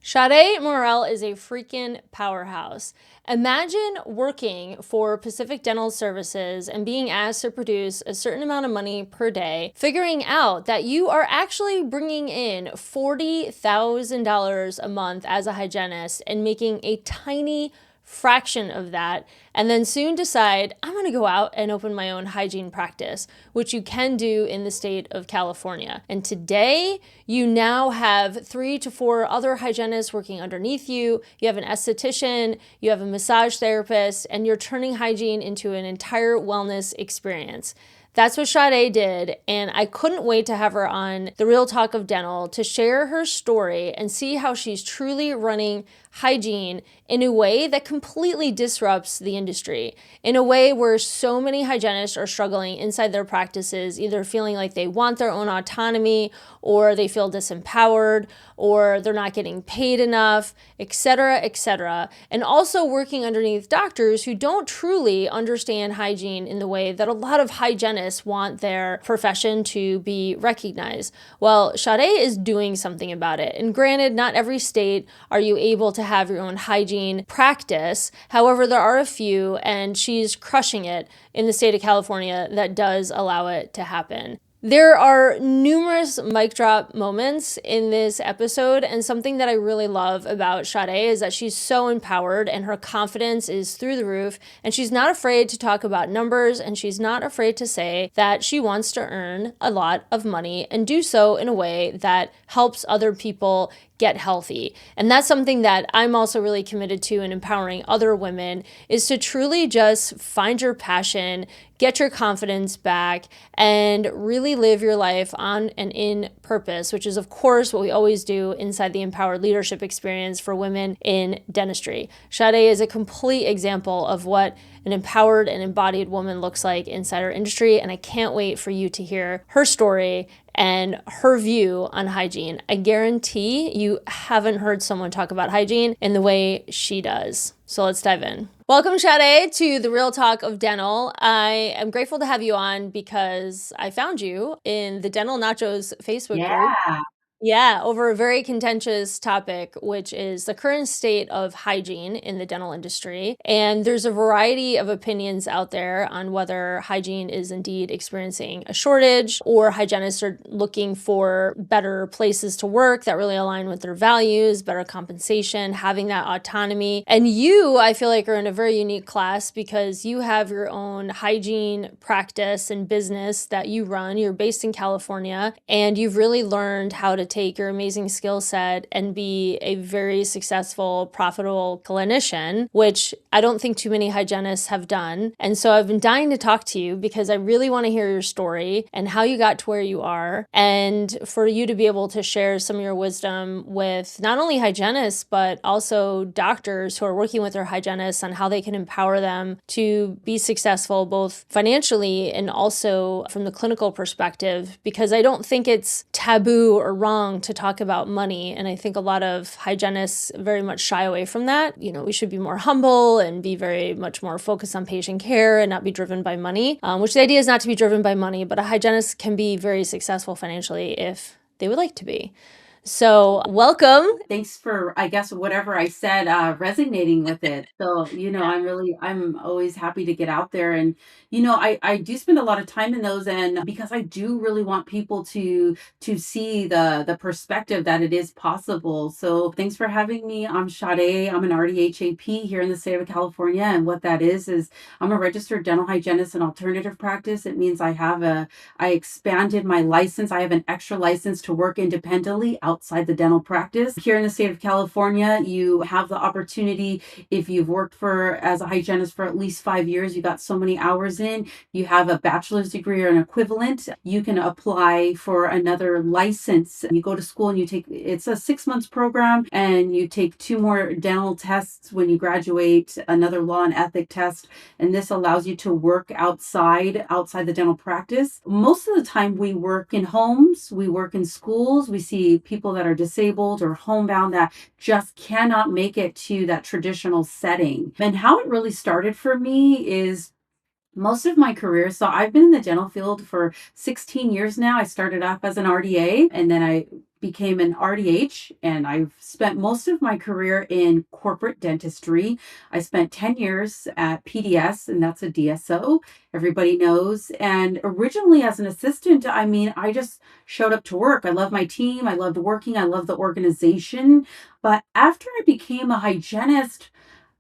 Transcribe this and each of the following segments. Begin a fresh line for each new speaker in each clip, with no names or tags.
Sade Morel is a freaking powerhouse. Imagine working for Pacific Dental Services and being asked to produce a certain amount of money per day, figuring out that you are actually bringing in $40,000 a month as a hygienist and making a tiny fraction of that, and then soon decide, I'm going to go out and open my own hygiene practice, which you can do in the state of California. And today, you now have 3 to 4 other hygienists working underneath you. You have an esthetician, you have a massage therapist, and you're turning hygiene into an entire wellness experience. That's what Sade did, and I couldn't wait to have her on The Real Talk of Dental to share her story and see how she's truly running hygiene in a way that completely disrupts the industry, in a way where so many hygienists are struggling inside their practices, either feeling like they want their own autonomy, or they feel disempowered, or they're not getting paid enough, etc., etc. And also working underneath doctors who don't truly understand hygiene in the way that a lot of hygienists want their profession to be recognized. Well, Sade is doing something about it. And granted, not every state are you able to have your own hygiene practice. However, there are a few, and she's crushing it in the state of California that does allow it to happen. There are numerous mic drop moments in this episode, and something that I really love about Sade is that she's so empowered and her confidence is through the roof, and she's not afraid to talk about numbers, and she's not afraid to say that she wants to earn a lot of money and do so in a way that helps other people get healthy. And that's something that I'm also really committed to in empowering other women, is to truly just find your passion, get your confidence back, and really live your life on and in purpose, which is of course what we always do inside the Empowered Leadership Experience for women in dentistry. Sade is a complete example of what an empowered and embodied woman looks like inside our industry, and I can't wait for you to hear her story and her view on hygiene. I guarantee you haven't heard someone talk about hygiene in the way she does. So let's dive in. Welcome, Sade, to The Real Talk of Dental. I am grateful to have you on because I found you in the Dental Nachos Facebook group. Yeah, over a very contentious topic, which is the current state of hygiene in the dental industry. And there's a variety of opinions out there on whether hygiene is indeed experiencing a shortage, or hygienists are looking for better places to work that really align with their values, better compensation, having that autonomy. And you, I feel like, are in a very unique class because you have your own hygiene practice and business that you run. You're based in California, and you've really learned how to take your amazing skill set and be a very successful, profitable clinician, which I don't think too many hygienists have done. And so I've been dying to talk to you because I really want to hear your story and how you got to where you are, and for you to be able to share some of your wisdom with not only hygienists, but also doctors who are working with their hygienists on how they can empower them to be successful both financially and also from the clinical perspective, because I don't think it's taboo or wrong to talk about money. And I think a lot of hygienists very much shy away from that. You know, we should be more humble and be very much more focused on patient care and not be driven by money, which the idea is not to be driven by money, but a hygienist can be very successful financially if they would like to be. So welcome.
Thanks for, I guess, whatever I said, resonating with it. So, I'm always happy to get out there. And, I do spend a lot of time in those, and because I do really want people to see the perspective that it is possible. So thanks for having me. I'm Sade. I'm an RDHAP here in the state of California. And what that is I'm a registered dental hygienist in alternative practice. It means I expanded my license. I have an extra license to work independently outside the dental practice. Here in the state of California, you have the opportunity, if you've worked as a hygienist for at least 5 years, you got so many hours in, you have a bachelor's degree or an equivalent, you can apply for another license. You go to school and it's a 6 months program, and you take 2 more dental tests when you graduate, another law and ethic test, and this allows you to work outside the dental practice. Most of the time we work in homes, we work in schools, we see people that are disabled or homebound that just cannot make it to that traditional setting. And how it really started for me is most of my career. So I've been in the dental field for 16 years now. I started off as an RDA, and then I became an RDH, and I've spent most of my career in corporate dentistry. I spent 10 years at PDS, and that's a DSO, everybody knows. And originally, as an assistant, I mean, I just showed up to work. I love my team, I loved working, I love the organization. But after I became a hygienist,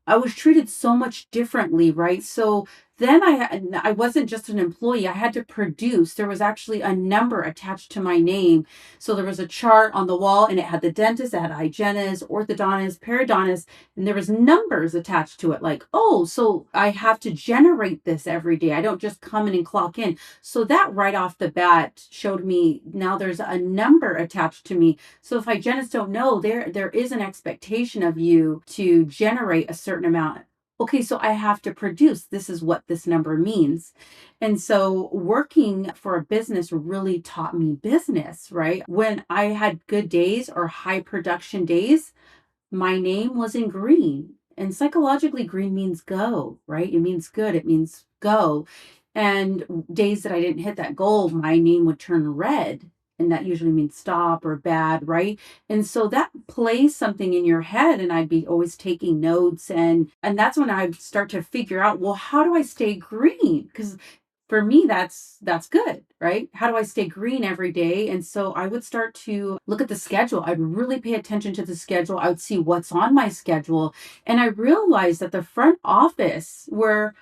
I was treated so much differently, right? So then I wasn't just an employee. I had to produce. There was actually a number attached to my name. So there was a chart on the wall, and it had the dentist, it had a hygienist, orthodontist, periodontist, and there was numbers attached to it. Like, oh, so I have to generate this every day. I don't just come in and clock in. So that right off the bat showed me now there's a number attached to me. So if hygienists don't know, there is an expectation of you to generate a certain amount. Okay, so I have to produce. This is what this number means. And so working for a business really taught me business, right? When I had good days or high production days, my name was in green. And psychologically, green means go, right? It means good, it means go. And days that I didn't hit that goal, my name would turn red. And that usually means stop or bad, right? And so that plays something in your head. And I'd be always taking notes. And that's when I'd start to figure out, well, how do I stay green? Because for me that's good, right? How do I stay green every day? And so I would start to look at the schedule. I'd really pay attention to the schedule. I would see what's on my schedule, and I realized that the front office, where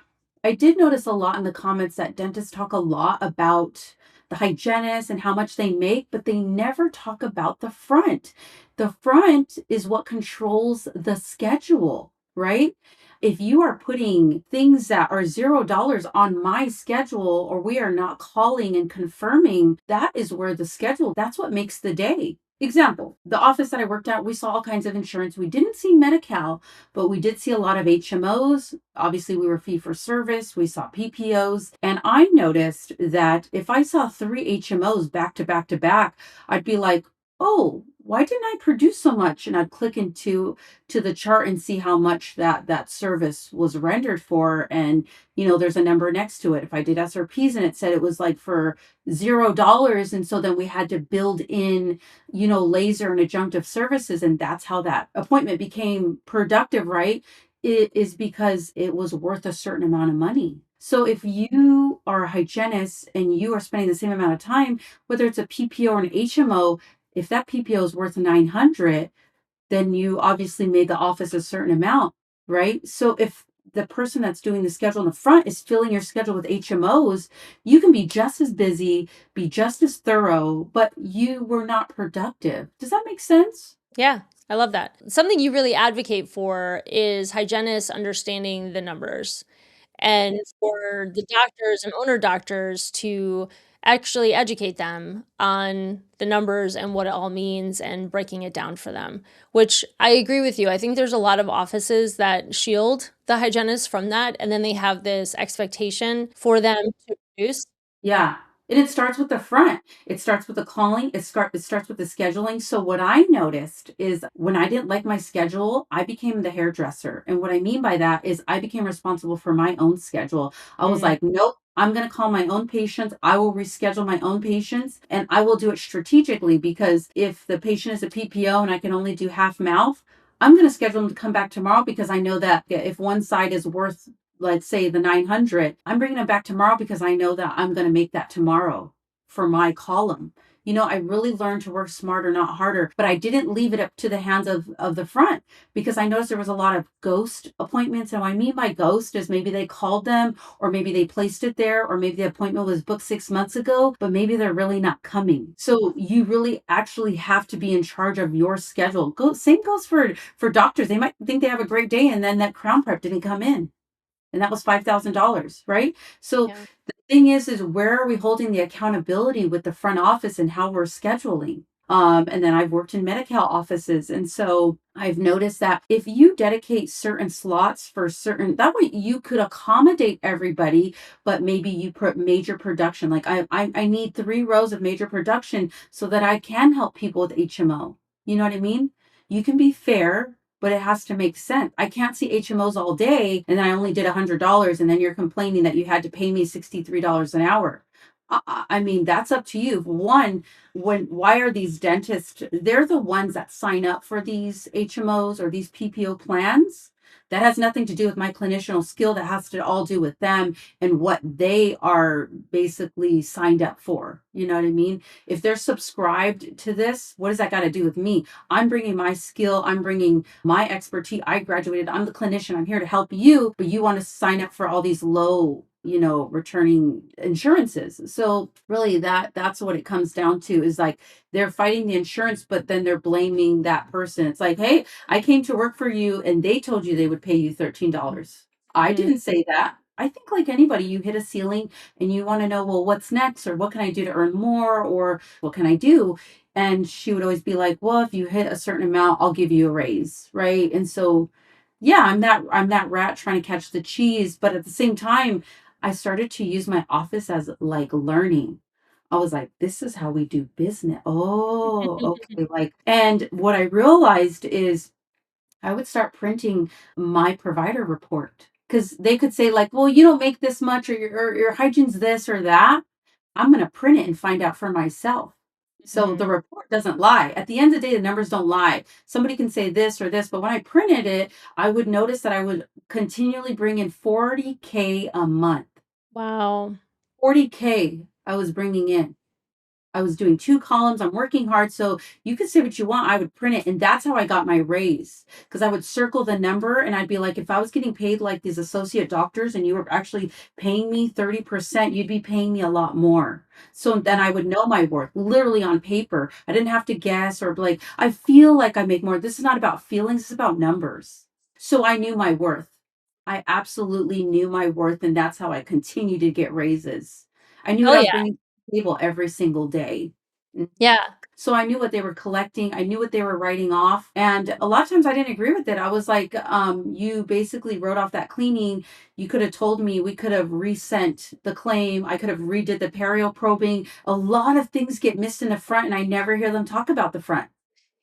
I did notice a lot in the comments that dentists talk a lot about the hygienists and how much they make, but they never talk about the front. The front is what controls the schedule, right? If you are putting things that are $0 on my schedule, or we are not calling and confirming, that is where the schedule, that's what makes the day. Example, the office that I worked at, we saw all kinds of insurance. We didn't see Medi-Cal, but we did see a lot of HMOs. Obviously, we were fee for service. We saw PPOs. And I noticed that if I saw three HMOs back to back to back, I'd be like, oh, why didn't I produce so much? And I'd click into the chart and see how much that service was rendered for. And, there's a number next to it. If I did SRPs and it said it was like for $0. And so then we had to build in, laser and adjunctive services. And that's how that appointment became productive, right? It is because it was worth a certain amount of money. So if you are a hygienist and you are spending the same amount of time, whether it's a PPO or an HMO, if that PPO is worth 900, then you obviously made the office a certain amount, right? So if the person that's doing the schedule in the front is filling your schedule with HMOs, you can be just as busy, be just as thorough, but you were not productive. Does that make sense?
Yeah, I love that. Something you really advocate for is hygienists understanding the numbers, and for the doctors and owner doctors to actually educate them on the numbers and what it all means and breaking it down for them, which I agree with you. I think there's a lot of offices that shield the hygienists from that, and then they have this expectation for them to produce.
Yeah. And it starts with the front. It starts with the calling. It starts with the scheduling. So what I noticed is when I didn't like my schedule, I became the hairdresser. And what I mean by that is I became responsible for my own schedule. I was like, nope, I'm going to call my own patients. I will reschedule my own patients, and I will do it strategically, because if the patient is a PPO and I can only do half mouth, I'm going to schedule them to come back tomorrow, because I know that if one side is worth, let's say, the 900, I'm bringing them back tomorrow because I know that I'm going to make that tomorrow for my column. I really learned to work smarter, not harder, but I didn't leave it up to the hands of the front, because I noticed there was a lot of ghost appointments. And what I mean by ghost is maybe they called them, or maybe they placed it there, or maybe the appointment was booked 6 months ago, but maybe they're really not coming. So you really actually have to be in charge of your schedule. Same goes for doctors. They might think they have a great day, and then that crown prep didn't come in, and that was $5,000, right? So
Yeah.
the thing is where are we holding the accountability with the front office and how we're scheduling? And then I've worked in Medi-Cal offices. And so I've noticed that if you dedicate certain slots for certain, that way you could accommodate everybody, but maybe you put major production. Like I need 3 rows of major production so that I can help people with HMO. You know what I mean? You can be fair, but it has to make sense. I can't see HMOs all day and I only did $100, and then you're complaining that you had to pay me $63 an hour. I mean, that's up to you. One, why are these dentists, they're the ones that sign up for these HMOs or these PPO plans. That has nothing to do with my clinicianal skill. That has to all do with them and what they are basically signed up for. You know what I mean? If they're subscribed to this, what does that got to do with me? I'm bringing my skill, I'm bringing my expertise. I graduated, I'm the clinician, I'm here to help you, but you want to sign up for all these low, returning insurances. So really that's what it comes down to, is like they're fighting the insurance, but then they're blaming that person. It's like, hey, I came to work for you and they told you they would pay you $13. I
Mm.
didn't say that. I think like anybody, you hit a ceiling and you want to know, well, what's next, or what can I do to earn more, or what can I do? And she would always be like, well, if you hit a certain amount, I'll give you a raise, right? And so yeah, I'm that rat trying to catch the cheese, but at the same time, I started to use my office as like learning. I was like, this is how we do business. Oh, okay. Like, and what I realized is I would start printing my provider report, because they could say, like, well, you don't make this much, or your hygiene's this or that. I'm going to print it and find out for myself. So
Mhm.
the report doesn't lie. At the end of the day, the numbers don't lie. Somebody can say this or this, but when I printed it, I would notice that I would continually bring in 40K a month.
Wow.
40K I was bringing in. I was doing 2 columns, I'm working hard, so you could say what you want, I would print it, and that's how I got my raise. Because I would circle the number, and I'd be like, "If I was getting paid like these associate doctors and you were actually paying me 30%, you'd be paying me a lot more." So then I would know my worth, literally on paper. I didn't have to guess or be like, "I feel like I make more." This is not about feelings, it's about numbers. So I knew my worth. I absolutely knew my worth, and that's how I continued to get raises. I knew what
Oh,
I was
yeah.
bringing to the table every single day. Mhm.
Yeah.
So I knew what they were collecting, I knew what they were writing off, and a lot of times I didn't agree with it. I was like, "You basically wrote off that cleaning. You could have told me, we could have resent the claim, I could have redid the perio probing." A lot of things get missed in the front, and I never hear them talk about the front.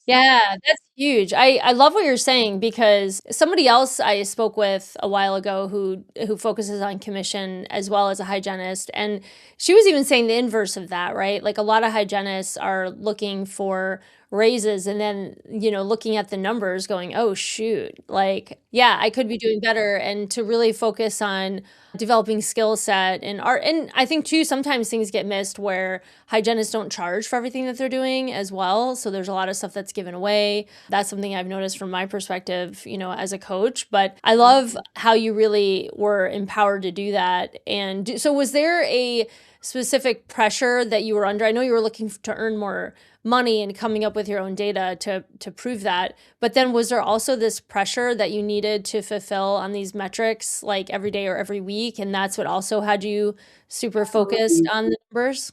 Yeah, that's huge. I love what you're saying because somebody else I spoke with a while ago who focuses on commission as well as a hygienist, and she was even saying the inverse of that, right? Like a lot of hygienists are looking for raises and then, looking at the numbers going, "Oh shoot, like yeah, I could be doing better." And to really focus on developing skill set and art. And I think too sometimes things get missed where hygienists don't charge for everything that they're doing as well. So there's a lot of stuff that's given away. That's something I've noticed from my perspective, as a coach. But I love how you really were empowered to do that. And so, was there a specific pressure that you were under? I know you were looking to earn more money and coming up with your own data to prove that. But then was there also this pressure that you needed to fulfill on these metrics like every day or every week? And that's what also had you super focused
Absolutely.
on the numbers?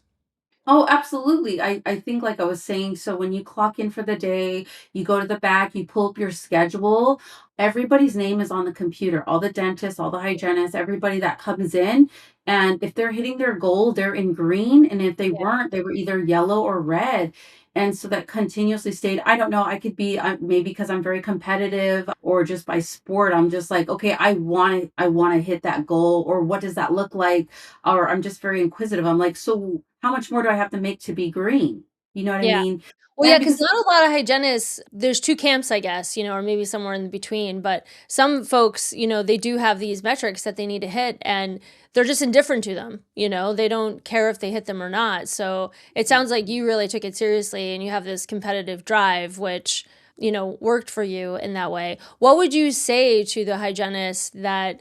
Oh, absolutely. I think like I was saying, so when you clock in for the day, you go to the back, you pull up your schedule, everybody's name is on the computer, all the dentists, all the hygienists, everybody that comes in. And if they're hitting their goal, they're in green. And if they weren't, they were either yellow or red. And so that continuously stayed. I don't know. I could be maybe because I'm very competitive, or just by sport. I'm just like, okay, I want to hit that goal. Or what does that look like? Or I'm just very inquisitive. I'm like, so how much more do I have to make to be green? You know what I
Yeah.
mean?
Well, yeah,
And
because
because
not a lot of hygienists there's 2 camps, I guess, or maybe somewhere in between, but some folks, they do have these metrics that they need to hit, and they're just indifferent to them, they don't care if they hit them or not, so it sounds like you really took it seriously, and you have this competitive drive, which, worked for you in that way. What would you say to the hygienist that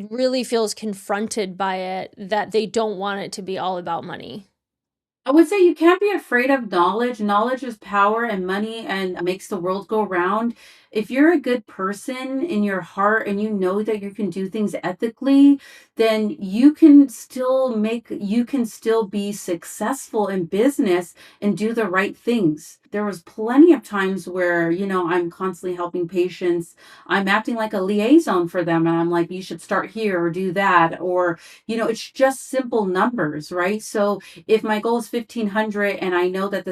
really feels confronted by it, that they don't want it to be all about money?
I would say you can't be afraid of knowledge. Knowledge is power and money and makes the world go round. If you're a good person in your heart and you know that you can do things ethically, then you can still be successful in business and do the right things. There was plenty of times where, I'm constantly helping patients. I'm acting like a liaison for them. And I'm like, you should start here or do that. Or, it's just simple numbers, right? So if my goal is 1,500 and I know that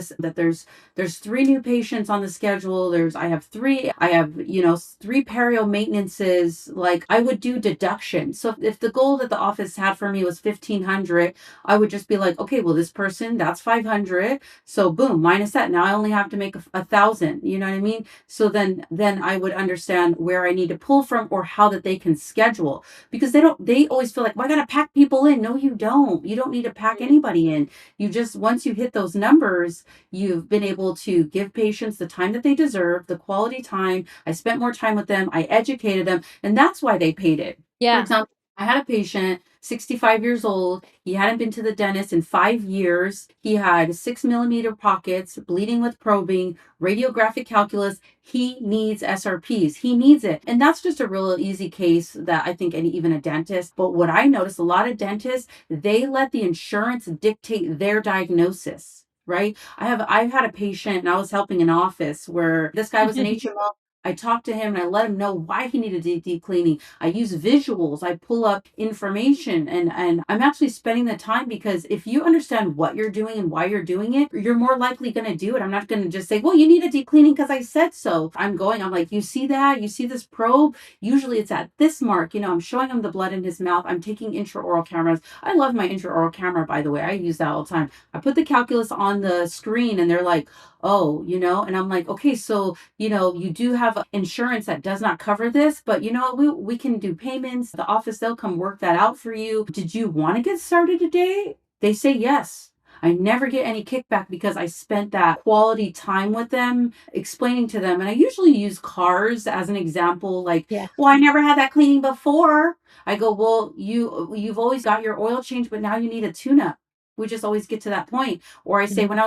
there's three new patients on the schedule, I have, three perio maintenances, like I would do deduction. So if the goal that the office had for me was 1,500, I would just be like, okay, well, this person, that's 500. So boom, minus that. Now I only have to make 1,000. You know what I mean? So then I would understand where I need to pull from or how that they can schedule, because they always feel like, well, I gotta pack people in. No, you don't. You don't need to pack anybody in. You just, once you hit those numbers, you've been able to give patients the time that they deserve, the quality time. I spent more time with them. I educated them, and that's why they paid it. For
Yeah.
example, I had a patient, 65 years old. He hadn't been to the dentist in 5 years. He had 6 millimeter pockets, bleeding with probing, radiographic calculus. He needs SRPs. He needs it. And that's just a real easy case that I think even a dentist. But what I noticed, a lot of dentists, they let the insurance dictate their diagnosis. Right. I've had a patient, and I was helping an office where this guy was an HMO. I talked to him and I let him know why he needed deep cleaning. I use visuals. I pull up information, and I'm actually spending the time, because if you understand what you're doing and why you're doing it, you're more likely going to do it. I'm not going to just say, well, you need a deep cleaning because I said so. I'm like, you see that? You see this probe? Usually it's at this mark. I'm showing him the blood in his mouth. I'm taking intraoral cameras. I love my intraoral camera, by the way. I use that all the time. I put the calculus on the screen and they're like, oh, and I'm like, okay, so, you do have insurance that does not cover this, but we can do payments. The office, they'll come work that out for you. Did you want to get started today? They say yes. I never get any kickback because I spent that quality time with them, explaining to them. And I usually use cars as an example, like,
Yeah.
well, I never had that cleaning before. I go, well, you've always got your oil change, but now you need a tune-up. We just always get to that point. Or I say,
Mhm.
when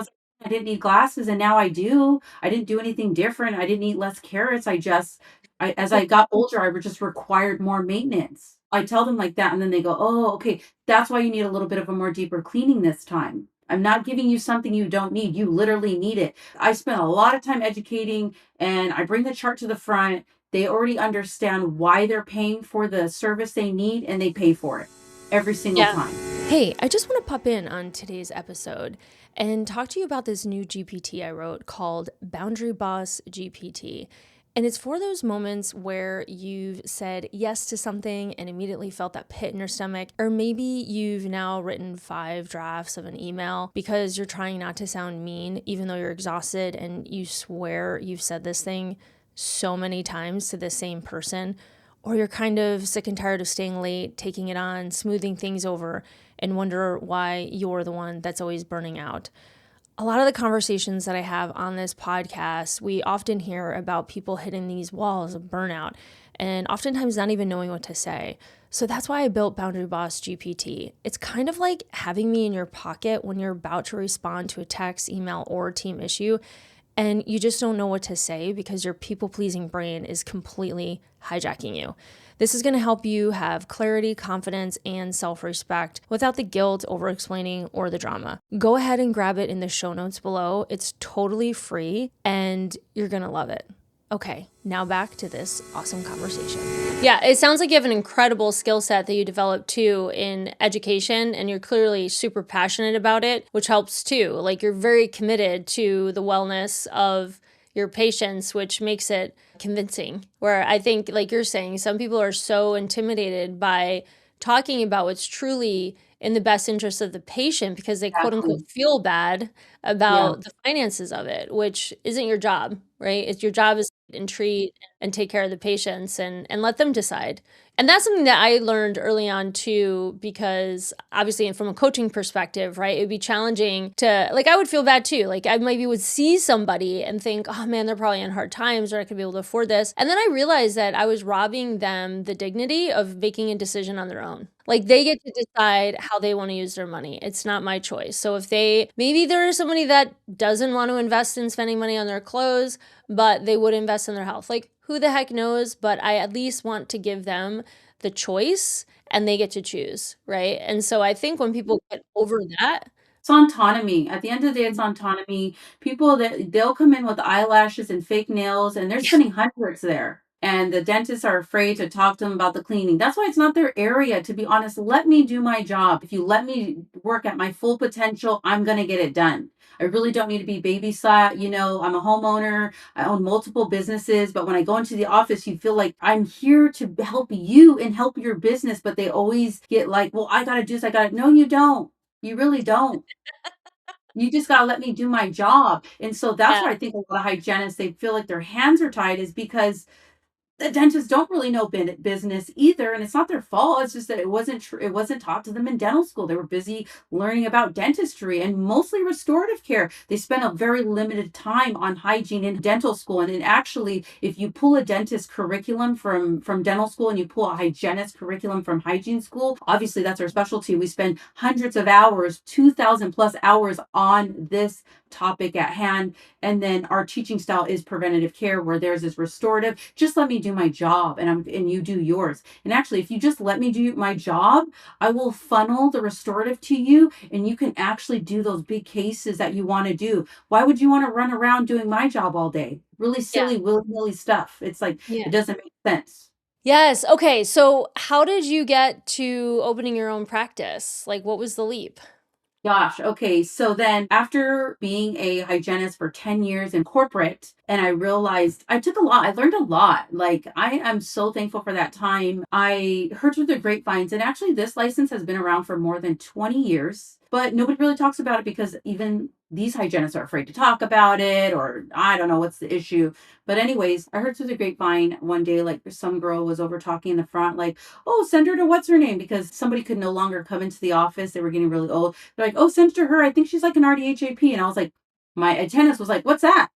I didn't need glasses and now I do. I didn't do anything different. I didn't eat less carrots. As I got older, I just required more maintenance. I tell them like that, and then they go, oh, okay, that's why you need a little bit of a more deeper cleaning this time. I'm not giving you something you don't need. You literally need it. I spent a lot of time educating, and I bring the chart to the front. They already understand why they're paying for the service they need, and they pay for it every single
Yeah.
time.
Hey, I just want to pop in on today's episode and talk to you about this new GPT I wrote called Boundary Boss GPT. And it's for those moments where you've said yes to something and immediately felt that pit in your stomach, or maybe you've now written 5 drafts of an email because you're trying not to sound mean, even though you're exhausted and you swear you've said this thing so many times to the same person. Or you're kind of sick and tired of staying late, taking it on, smoothing things over, and wonder why you're the one that's always burning out. A lot of the conversations that I have on this podcast, we often hear about people hitting these walls of burnout and oftentimes not even knowing what to say. So that's why I built Boundary Boss GPT. It's kind of like having me in your pocket when you're about to respond to a text, email, or team issue, and you just don't know what to say because your people-pleasing brain is completely hijacking you. This is going to help you have clarity, confidence, and self-respect without the guilt, over-explaining, or the drama. Go ahead and grab it in the show notes below. It's totally free, and you're going to love it. Okay, now back to this awesome conversation. Yeah, it sounds like you have an incredible skill set that you developed too in education, and you're clearly super passionate about it, which helps too. Like, you're very committed to the wellness of your patients, which makes it convincing. Where I think, like you're saying, some people are so intimidated by talking about what's truly in the best interest of the patient because they quote unquote
Exactly.
feel bad
Yeah.
about the finances of it, which isn't your job, right? It's your job is to treat and take care of the patients and let them decide. And that's something that I learned early on too, because obviously from a coaching perspective, right, it'd be challenging to, like, I would feel bad too. Like, I maybe would see somebody and think, oh man, they're probably in hard times or I could be able to afford this. And then I realized that I was robbing them the dignity of making a decision on their own. Like, they get to decide how they want to use their money. It's not my choice. So if maybe there is somebody that doesn't want to invest in spending money on their clothes, but they would invest in their health. Like, who the heck knows? But I at least want to give them the choice and they get to choose, right? And so I think when people get over that,
It's autonomy. At the end of the day, it's autonomy. People that they'll come in with eyelashes and fake nails, and they're spending hundreds there. And the dentists are afraid to talk to them about the cleaning. That's why it's not their area, to be honest. Let me do my job. If you let me work at my full potential, I'm going to get it done. I really don't need to be babysat. I'm a homeowner. I own multiple businesses, but when I go into the office, you feel like I'm here to help you and help your business. But they always get like, well, I got to do this. I got to. No, you don't. You really don't. You just gotta let me do my job. And so that's
Yeah.
why I think a lot of hygienists, they feel like their hands are tied is because the dentists don't really know business either, and it's not their fault. It's just that it wasn't taught to them in dental school. They were busy learning about dentistry and mostly restorative care. They spent a very limited time on hygiene in dental school. And then actually, if you pull a dentist curriculum from dental school and you pull a hygienist curriculum from hygiene school, obviously that's our specialty. We spend hundreds of hours, 2,000 plus hours on this topic at hand. And then our teaching style is preventative care, where theirs is restorative. Just let me do my job, and you do yours. And actually, if you just let me do my job, I will funnel the restorative to you, and you can actually do those big cases that you want to do. Why would you want to run around doing my job all day? Really
Yeah.
silly, willy-nilly stuff. It's like
Yeah.
it doesn't make sense.
Yes. Okay. So, how did you get to opening your own practice? Like, what was the leap?
Gosh, okay. So then after being a hygienist for 10 years in corporate, and I realized I learned a lot. Like, I am so thankful for that time. I heard through the grapevines, and actually, this license has been around for more than 20 years, but nobody really talks about it because even these hygienists are afraid to talk about it, or I don't know what's the issue. But, anyways, I heard through the grapevine one day, like, some girl was over talking in the front, like, oh, send her to what's her name, because somebody could no longer come into the office. They were getting really old. They're like, "Oh, send it to her. I think she's like an RDHAP." And I was like, my attendant was like, "What's that?"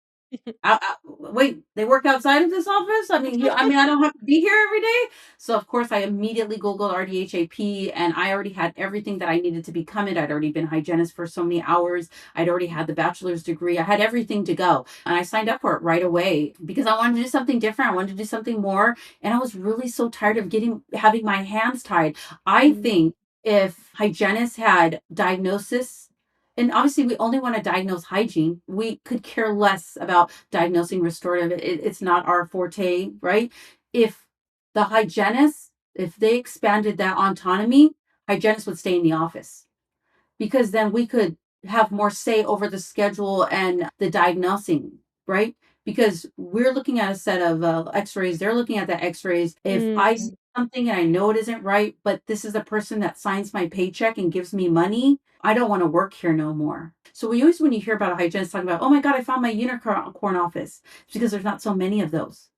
Wait, they work outside of this office? I don't have to be here every day. So of course, I immediately Googled RDHAP, and I already had everything that I needed to become it. I'd already been hygienist for so many hours. I'd already had the bachelor's degree. I had everything to go, and I signed up for it right away because I wanted to do something different. I wanted to do something more, and I was really so tired of having my hands tied. I
Mm.
think if hygienists had diagnosis, and obviously we only want to diagnose hygiene, we could care less about diagnosing restorative. It's not our forte, right? If the hygienists, if they expanded that autonomy, hygienists would stay in the office, because then we could have more say over the schedule and the diagnosing, right? Because we're looking at a set of x-rays, they're looking at the x-rays. If I see
Mm.
something and I know it isn't right, but this is the person that signs my paycheck and gives me money, I don't want to work here no more. So we always, when you hear about a hygienist talking about, oh my God, I found my unicorn office, it's because there's not so many of those.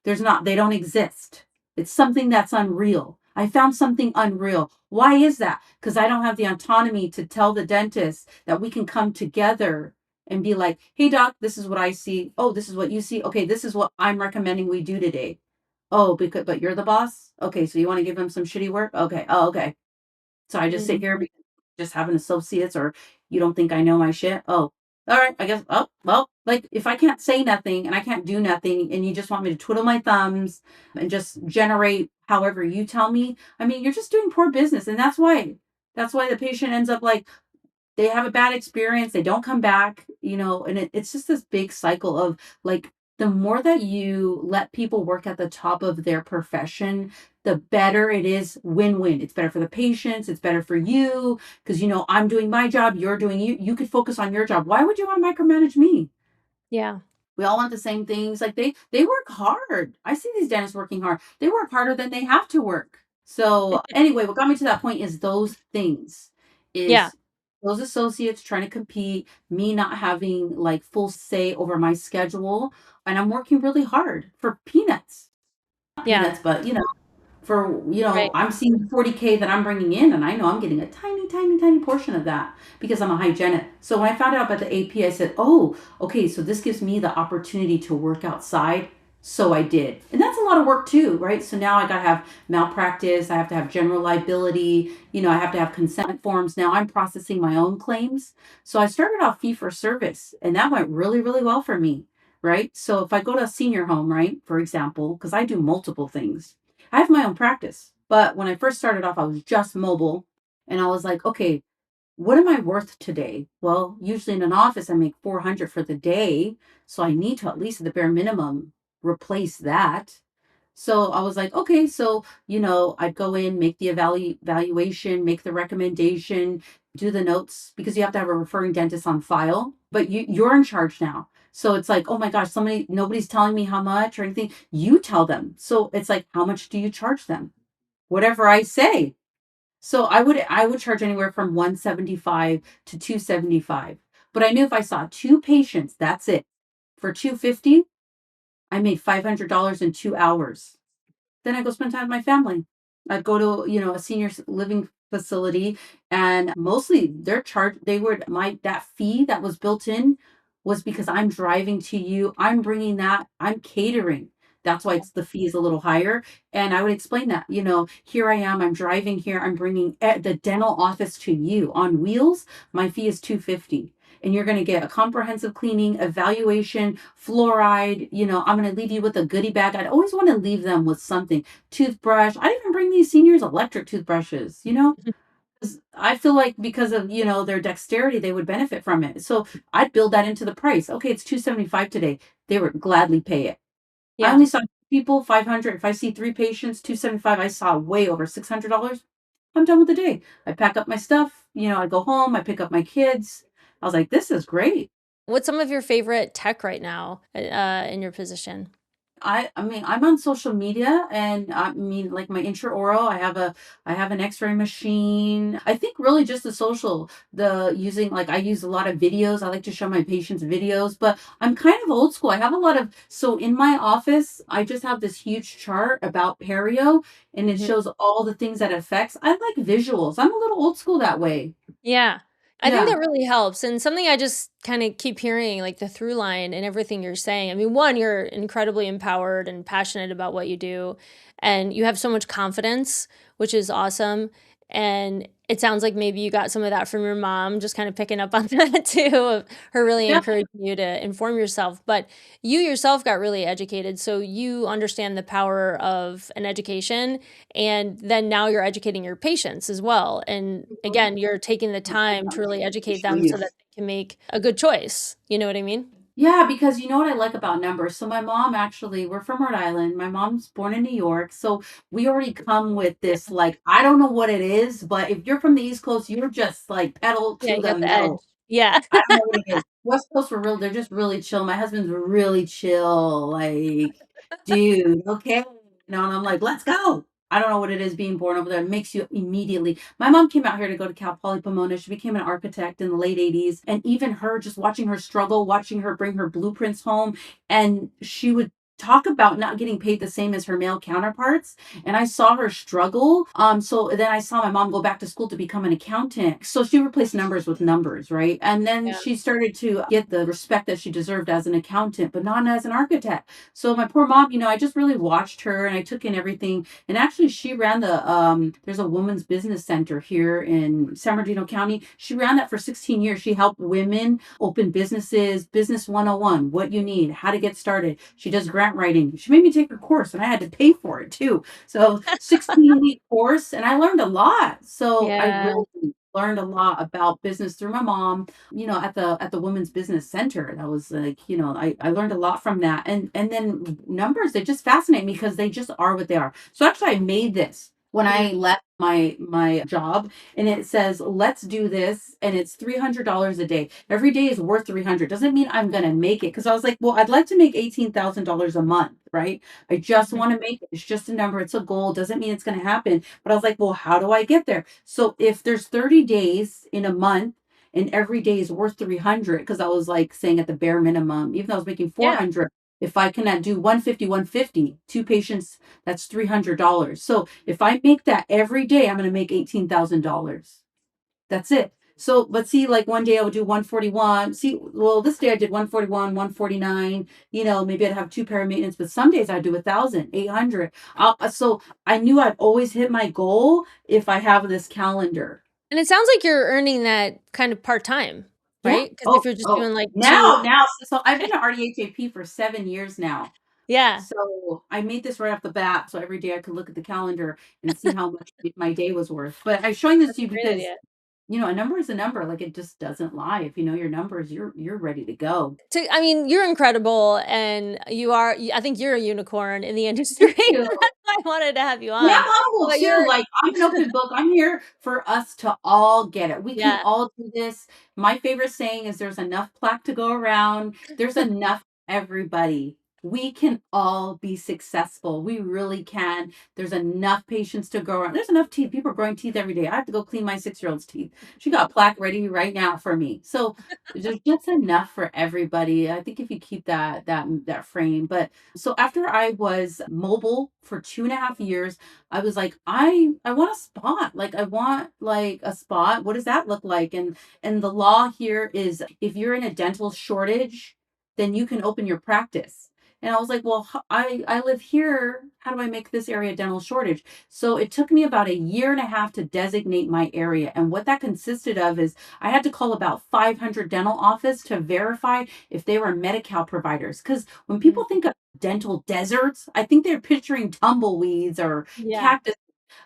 They don't exist. It's something that's unreal. I found something unreal. Why is that? Because I don't have the autonomy to tell the dentist that we can come together and be like, hey, doc, this is what I see. Oh, this is what you see. Okay, this is what I'm recommending we do today. Oh, but you're the boss? Okay, so you want to give him some shitty work? Okay. Oh, okay. So I just sit here
Mhm.
because just having associates, or you don't think I know my shit? Oh, all right. I guess. Oh, well, like if I can't say nothing and I can't do nothing, and you just want me to twiddle my thumbs and just generate however you tell me, I mean, you're just doing poor business. And that's why the patient ends up like, they have a bad experience, they don't come back, and it's just this big cycle of like, the more that you let people work at the top of their profession, the better it is. Win-win. It's better for the patients, it's better for you, because I'm doing my job, you're doing you could focus on your job. Why would you want to micromanage me?
Yeah.
We all want the same things. Like they work hard. I see these dentists working hard. They work harder than they have to work. So anyway, what got me to that point is those things,
Yeah.
is those associates trying to compete, me not having like full say over my schedule, and I'm working really hard for peanuts. Not
Yeah.
peanuts, but for
Right.
I'm seeing 40K that I'm bringing in, and I know I'm getting a tiny, tiny, tiny portion of that because I'm a hygienist. So when I found out about the AP, I said, oh, okay, so this gives me the opportunity to work outside. So I did, and that's a lot of work too, right? So now I got to have malpractice, I have to have general liability, I have to have consent forms. Now I'm processing my own claims. So I started off fee for service, and that went really, really well for me, right? So if I go to a senior home, right, for example, because I do multiple things, I have my own practice. But when I first started off, I was just mobile. And I was like, okay, what am I worth today? Well, usually in an office, I make 400 for the day. So I need to at least at the bare minimum replace that. So I was like, okay, so, I'd go in, make the evaluation, make the recommendation, do the notes because you have to have a referring dentist on file, but you're in charge now. So it's like, oh my gosh, nobody's telling me how much or anything. You tell them. So it's like, how much do you charge them? Whatever I say. So I would charge anywhere from 175 to 275. But I knew if I saw two patients, that's it. For 250, I made $500 in 2 hours. Then I go spend time with my family. I'd go to, a senior living facility and mostly their charge, that fee that was built in was because I'm driving to you. I'm bringing that, I'm catering. That's why the fee is a little higher. And I would explain that, here I am, I'm driving here, I'm bringing the dental office to you on wheels. My fee is 250 and you're going to get a comprehensive cleaning, evaluation, fluoride. I'm going to leave you with a goodie bag. I'd always want to leave them with something. Toothbrush. I even bring these seniors electric toothbrushes, 'cause I feel like because of, their dexterity, they would benefit from it. So I'd build that into the price. Okay, it's 275 today. They would gladly pay it. I
Yeah.
only saw people 500. If I see three patients, 275, I saw way over $600. I'm done with the day. I pack up my stuff, I go home, I pick up my kids. I was like, this is great.
What's some of your favorite tech right now in your position?
I mean, I'm on social media and I mean like my intraoral, I have an x-ray machine. I think really just the social, the using like I use a lot of videos. I like to show my patients videos, but I'm kind of old school. I have a lot of so in my office, I just have this huge chart about perio and it
Mhm.
shows all the things that affects. I like visuals. I'm a little old school that way.
Yeah. I think
Yeah.
that really helps, and something I just kinda keep hearing, like, the through line in everything you're saying. I mean, 1, you're incredibly empowered and passionate about what you do, and you have so much confidence, which is awesome, and it sounds like maybe you got some of that from your mom, just kinda picking up on that too, of her really
Yeah.
encouraging you to inform yourself, but you yourself got really educated, so you understand the power of an education, and then now you're educating your patients as well, and again, you're taking the time to really educate
Show
them
you.
so that they can make a good choice, you know what I mean?
Yeah, because you know what I like about numbers? So my mom actually, we're from Rhode Island. My mom's born in New York. So we already come with this, like, I don't know what it is, but if you're from the East Coast, you're just like pedal
Yeah,
to
you
the
got the edge.
metal.
Yeah.
I don't know what it is. West Coast for real, they're just really chill. My husband's really chill. Like, dude, okay. And I'm like, let's go. I don't know what it is being born over there. It makes you immediately. My mom came out here to go to Cal Poly Pomona. She became an architect in the late 80s. And even her, just watching her struggle, watching her bring her blueprints home, and she would talk about not getting paid the same as her male counterparts and I saw her struggle. So then I saw my mom go back to school to become an accountant. So she replaced numbers with numbers, right? And then
Yeah.
she started to get the respect that she deserved as an accountant, but not as an architect. So my poor mom, I just really watched her and I took in everything. And actually, she ran there's a women's business center here in San Bernardino County. She ran that for 16 years. She helped women open businesses, business 101, what you need, how to get started. She does grant writing. She made me take her course and I had to pay for it too. So 16-week course and I learned a lot. So I
Yeah.
really learned a lot about business through my mom, at the Women's Business Center. That was like, I learned a lot from that. And then numbers, they just fascinate me because they just are what they are. So actually I made this when
Mhm.
I left my job and it says let's do this and it's $300 a day. Every day is worth 300. Doesn't mean I'm going to make it because I was like, well, I'd like to make $18,000 a month, right? I just
Mhm.
want to make it. It's just a number. It's a goal. Doesn't mean it's going to happen. But I was like, well, how do I get there? So if there's 30 days in a month and every day is worth 300, because I was like saying at the bare minimum, even though I was making
Yeah.
400, if I cannot do 150, two patients, that's $300. So if I make that every day, I'm going to make $18,000. That's it. So, but see, like one day I would do 141. See, well, this day I did 141, 149. Maybe I'd have two pair of maintenance, but some days I'd do 1,800. So I knew I'd always hit my goal if I have this calendar.
And it sounds like you're earning that kind of part-time,
Yeah.
right? Because
Oh,
if you're just
oh.
doing, like, 2
Now, so I've been at RDHAP for 7 years now.
Yeah.
So I made this right off the bat. So every day I could look at the calendar and see how much my day was worth. But I'm showing this
That's
to you
a great
because
idea.
A number is a number, like, it just doesn't lie. If you know your numbers, you're ready to go.
I mean, you're incredible, and I think you're a unicorn in the industry.
Thank you.
That's why I wanted to have you
And I'm
on.
humble
But
too,
you're
like, I'm an open book. I'm here for us to all get it. We can
yeah.
all do this. My favorite saying is there's enough plaque to go around. There's enough for everybody. We can all be successful. We really can. There's enough patients to go around. There's enough teeth. People are growing teeth every day. I have to go clean my 6-year-old's teeth. She got plaque ready right now for me. So there's just enough for everybody. I think if you keep that frame. But so after I was mobile for 2.5 years, I was like, I want a spot. Like I want like a spot. What does that look like? And the law here is if you're in a dental shortage, then you can open your practice. And I was like, well, I live here. How do I make this area dental shortage? So it took me about 1.5 years to designate my area. And what that consisted of is I had to call about 500 dental offices to verify if they were Medi-Cal providers. Because when people
Mhm.
think of dental deserts, I think they're picturing tumbleweeds or
Yeah.
cactus.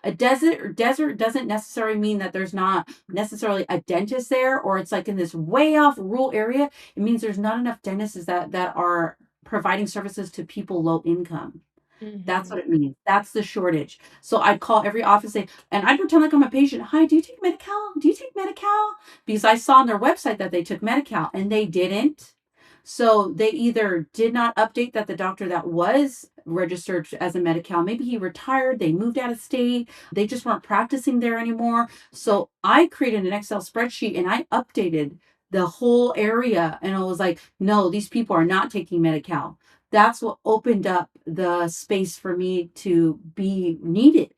A desert doesn't necessarily mean that there's not necessarily a dentist there, or it's like in this way off rural area. It means there's not enough dentists that are providing services to people low income. That's
Mhm.
what it means. That's the shortage. So I'd call every office and I'd pretend like I'm a patient. Hi, do you take Medi-Cal? Do you take Medi-Cal? Because I saw on their website that they took Medi-Cal and they didn't. So they either did not update that the doctor that was registered as a Medi-Cal, maybe he retired, they moved out of state, they just weren't practicing there anymore. So I created an Excel spreadsheet and I updated the whole area and I was like, no, these people are not taking Medi-Cal. That's what opened up the space for me to be needed.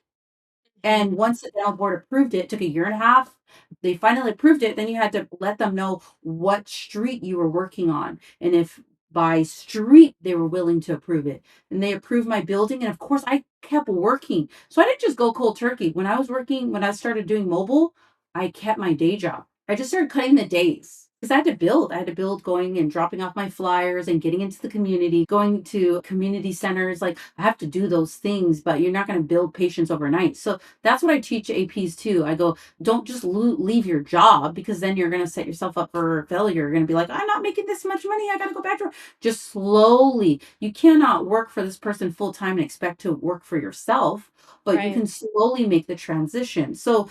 And
Mhm.
once the dental board approved it, it took 1.5 years. They finally approved it. Then you had to let them know what street you were working on. And if by street they were willing to approve it. And they approved my building. And of course, I kept working. So I didn't just go cold turkey. When I started doing mobile, I kept my day job. I just started cutting the days because I had to build. I had to build going and dropping off my flyers and getting into the community, going to community centers. Like I have to do those things, but you're not going to build patients overnight. So that's what I teach APs too. I go, don't just leave your job because then you're going to set yourself up for failure. You're going to be like, I'm not making this much money. I got to go back to work. Just slowly. You cannot work for this person full time and expect to work for yourself, but you
Right.
can slowly make the transition. So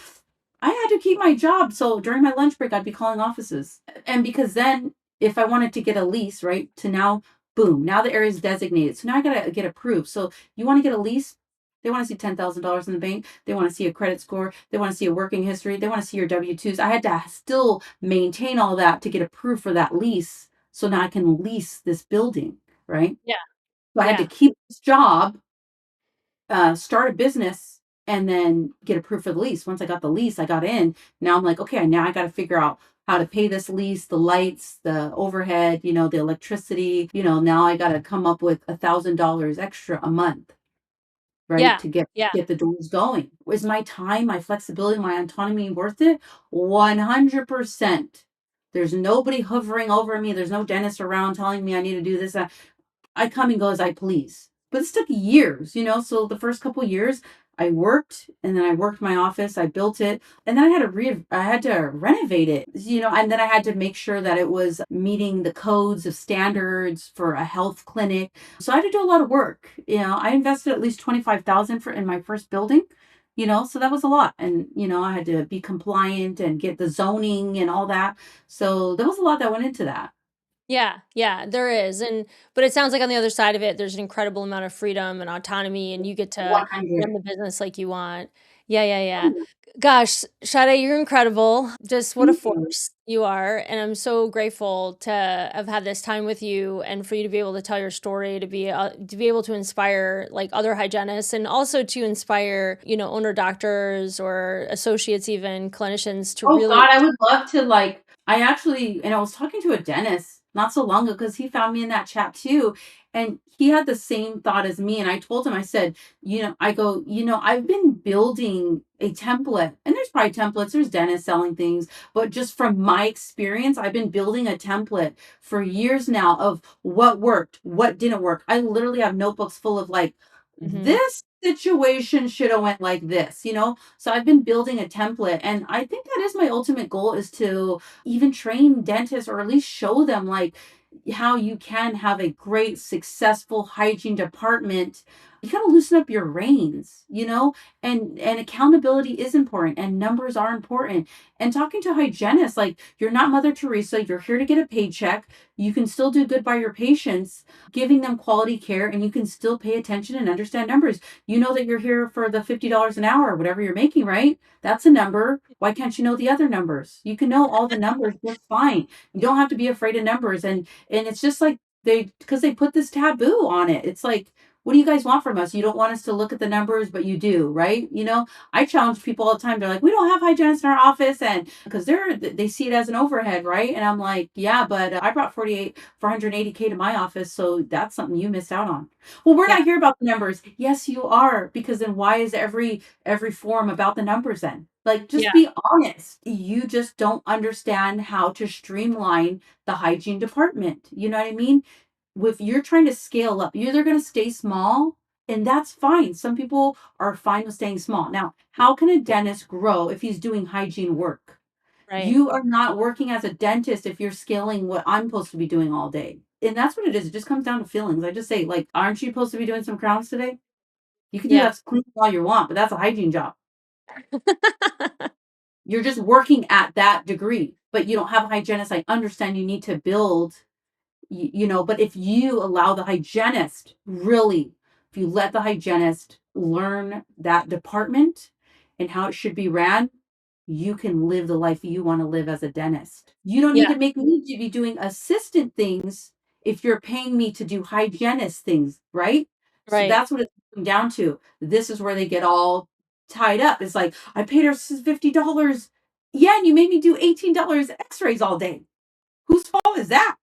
I had to keep my job. So during my lunch break, I'd be calling offices. And because then if I wanted to get a lease, right, to now, boom, now the area is designated. So now I got to get approved. So you want to get a lease? They want to see $10,000 in the bank. They want to see a credit score. They want to see a working history. They want to see your W-2s. I had to still maintain all that to get approved for that lease. So now I can lease this building, right?
Yeah.
So I had to
Yeah.
keep this job, start a business, and then get approved for the lease. Once I got the lease, I got in. Now I'm like, okay, now I got to figure out how to pay this lease, the lights, the overhead, the electricity. Now I got to come up with $1,000 extra a month, right,
Yeah.
to get
Yeah.
get the doors going. Is my time, my flexibility, my autonomy worth it? 100%. There's nobody hovering over me. There's no dentist around telling me I need to do this. I come and go as I please. But this took years. So the first couple years I worked and then I worked my office, I built it, and then I had to renovate it, and then I had to make sure that it was meeting the codes of standards for a health clinic. So I had to do a lot of work. I invested at least 25,000 for in my first building, so that was a lot. And I had to be compliant and get the zoning and all that. So there was a lot that went into that.
Yeah, yeah, there is, but it sounds like on the other side of it, there's an incredible amount of freedom and autonomy, and you get to
100.
run the business like you want. Yeah, yeah, yeah. Gosh, Sade, you're incredible. Just what a
Thank you.
force you are, and I'm so grateful to have had this time with you, and for you to be able to tell your story, to be able to inspire like other hygienists, and also to inspire owner doctors or associates, even clinicians, to
Oh
really.
god, I would love to, like I was talking to a dentist not so long ago because he found me in that chat too, and he had the same thought as me, and I told him, I said, I go, I've been building a template, and there's probably templates, there's dentists selling things, but just from my experience, I've been building a template for years now of what worked, what didn't work. I literally have notebooks full of like,
Mhm.
this situation should have went like this, you know? So I've been building a template, and I think that is my ultimate goal, is to even train dentists, or at least show them like how you can have a great successful hygiene department. You got to loosen up your reins, you know? And accountability is important, and numbers are important. And talking to hygienists, like, you're not Mother Teresa, you're here to get a paycheck. You can still do good by your patients, giving them quality care, and you can still pay attention and understand numbers. You know that you're here for the $50 an hour or whatever you're making, right? That's a number. Why can't you know the other numbers? You can know all the numbers just fine. You don't have to be afraid of numbers. And it's just like, because they put this taboo on it. It's like, what do you guys want from us? You don't want us to look at the numbers, but you do, right? You know, I challenge people all the time. They're like, we don't have hygienists in our office, and because they see it as an overhead, right? And I'm like, yeah, but I brought 480K to my office, so that's something you missed out on. Well, we're
Yeah.
not here about the numbers. Yes, you are, because then why is every forum about the numbers then? Like, just
Yeah.
be honest. You just don't understand how to streamline the hygiene department. You know what I mean? If you're trying to scale up, you're either going to stay small, and that's fine. Some people are fine with staying small. Now, how can a dentist grow if he's doing hygiene work?
Right.
You are not working as a dentist if you're scaling what I'm supposed to be doing all day. And that's what it is. It just comes down to feelings. I just say, like, aren't you supposed to be doing some crowns today? You can do
Yeah.
that clean all you want, but that's a hygiene job. You're just working at that degree, but you don't have a hygienist. I understand you need to build, you know, but if you allow the hygienist, really, if you let the hygienist learn that department and how it should be ran, you can live the life you want to live as a dentist. You don't need
Yeah.
to make me to be doing assistant things if you're paying me to do hygienist things, right? So
Right.
that's what it's coming down to. This is where they get all tied up. It's like, I paid her $50. Yeah, and you made me do $18 x-rays all day. Whose fault is that?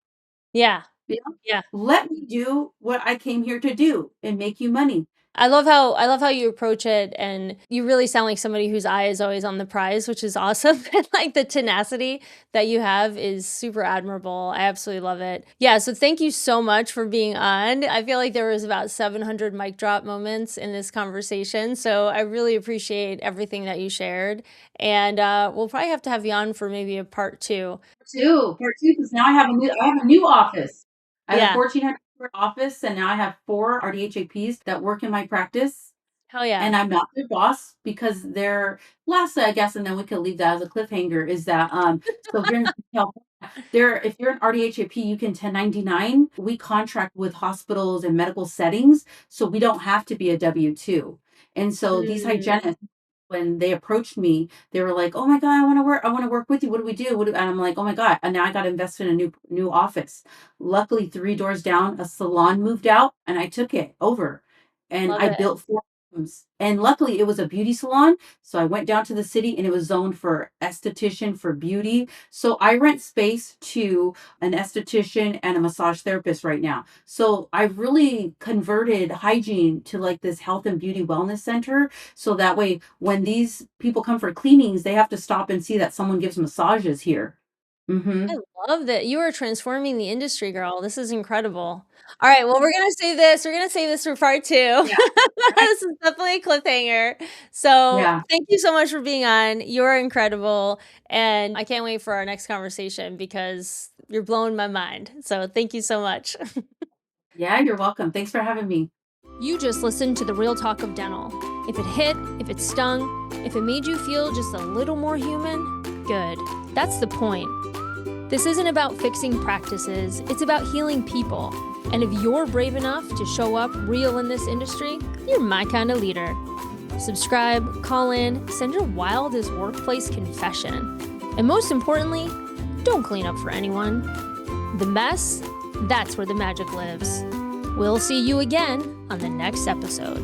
Yeah.
You know?
Yeah.
Let me do what I came here to do and make you money.
I love how you approach it, and you really sound like somebody whose eye is always on the prize, which is awesome. And like the tenacity that you have is super admirable. I absolutely love it. Yeah, so thank you so much for being on. I feel like there was about 700 mic drop moments in this conversation, so I really appreciate everything that you shared. And we'll probably have to have you on for maybe a part two.
Part 2, because now I have a new office. I have a
Yeah,
1,400 square office, and now I have 4 RDHAPs that work in my practice,
hell yeah.
and I'm not their boss because they're lastly, I guess, and then we could leave that as a cliffhanger, is that, so here in California, if you're an RDHAP, you can 1099. We contract with hospitals and medical settings, so we don't have to be a W-2. And so these
Mm,
hygienists, when they approached me, they were like, "Oh my god, I wanna work with you. What do we do? And I'm like, "Oh my god," and now I gotta invest in a new office. Luckily, 3 doors down, a salon moved out, and I took it over, and
love
I
it.
built 4 rooms. And luckily, it was a beauty salon, so I went down to the city, and it was zoned for esthetician, for beauty. So I rent space to an esthetician and a massage therapist right now. So I've really converted hygiene to like this health and beauty wellness center. So that way, when these people come for cleanings, they have to stop and see that someone gives massages here. Hmm.
I love that you are transforming the industry, girl. This is incredible. All right, well, we're gonna save this for part 2.
Yeah. Right.
This is definitely a cliffhanger. So,
Yeah.
thank you so much for being on. You're incredible, and I can't wait for our next conversation because you're blowing my mind. So, thank you so much.
Yeah. You're welcome. Thanks for having me.
You just listened to the real talk of dental. If it hit, if it stung, if it made you feel just a little more human, good. That's the point. This isn't about fixing practices, it's about healing people. And if you're brave enough to show up real in this industry, you're my kind of leader. Subscribe, call in, send your wildest workplace confession. And most importantly, don't clean up for anyone. The mess, that's where the magic lives. We'll see you again on the next episode.